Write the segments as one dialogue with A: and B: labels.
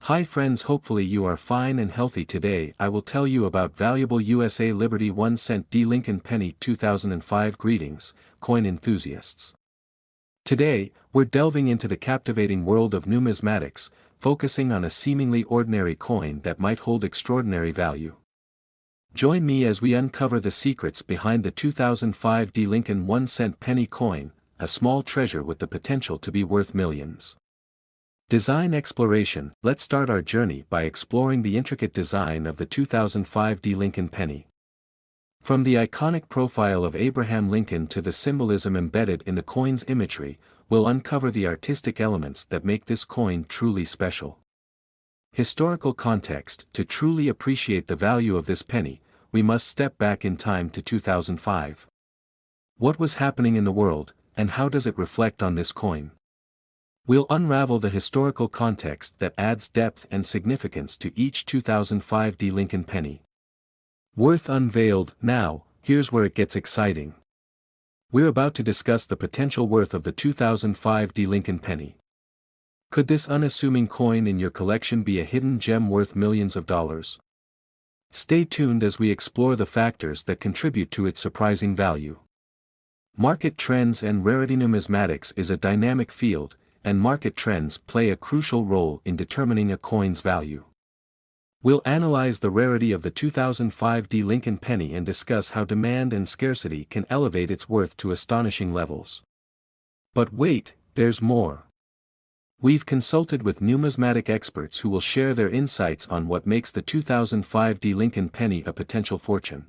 A: Hi friends, hopefully you are fine and healthy. Today I will tell you about valuable USA Liberty 1 cent D Lincoln Penny 2005. Greetings, coin enthusiasts. Today, we're delving into the captivating world of numismatics, focusing on a seemingly ordinary coin that might hold extraordinary value. Join me as we uncover the secrets behind the 2005 D Lincoln 1 cent penny coin, a small treasure with the potential to be worth millions. Design exploration. Let's start our journey by exploring the intricate design of the 2005 D Lincoln penny. From the iconic profile of Abraham Lincoln to the symbolism embedded in the coin's imagery, we'll uncover the artistic elements that make this coin truly special. Historical context. To truly appreciate the value of this penny, we must step back in time to 2005. What was happening in the world, and how does it reflect on this coin? We'll unravel the historical context that adds depth and significance to each 2005 D Lincoln penny. Worth unveiled. Now, here's where it gets exciting. We're about to discuss the potential worth of the 2005 D Lincoln penny. Could this unassuming coin in your collection be a hidden gem worth millions of dollars? Stay tuned as we explore the factors that contribute to its surprising value. Market trends and rarity. Numismatics is a dynamic field, and market trends play a crucial role in determining a coin's value. We'll analyze the rarity of the 2005 D Lincoln penny and discuss how demand and scarcity can elevate its worth to astonishing levels. But wait, there's more. We've consulted with numismatic experts who will share their insights on what makes the 2005 D Lincoln penny a potential fortune.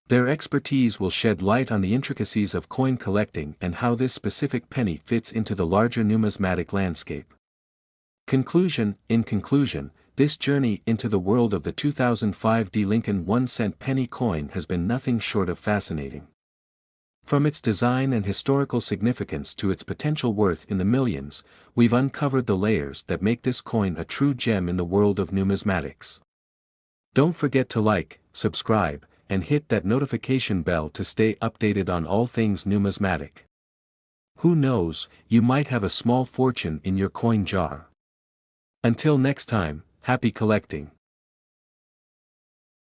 A: Their expertise will shed light on the intricacies of coin collecting and how this specific penny fits into the larger numismatic landscape. Conclusion. In conclusion, this journey into the world of the 2005 D Lincoln 1 cent penny coin has been nothing short of fascinating. From its design and historical significance to its potential worth in the millions, we've uncovered the layers that make this coin a true gem in the world of numismatics. Don't forget to like, subscribe, and hit that notification bell to stay updated on all things numismatic. Who knows, you might have a small fortune in your coin jar. Until next time, happy collecting.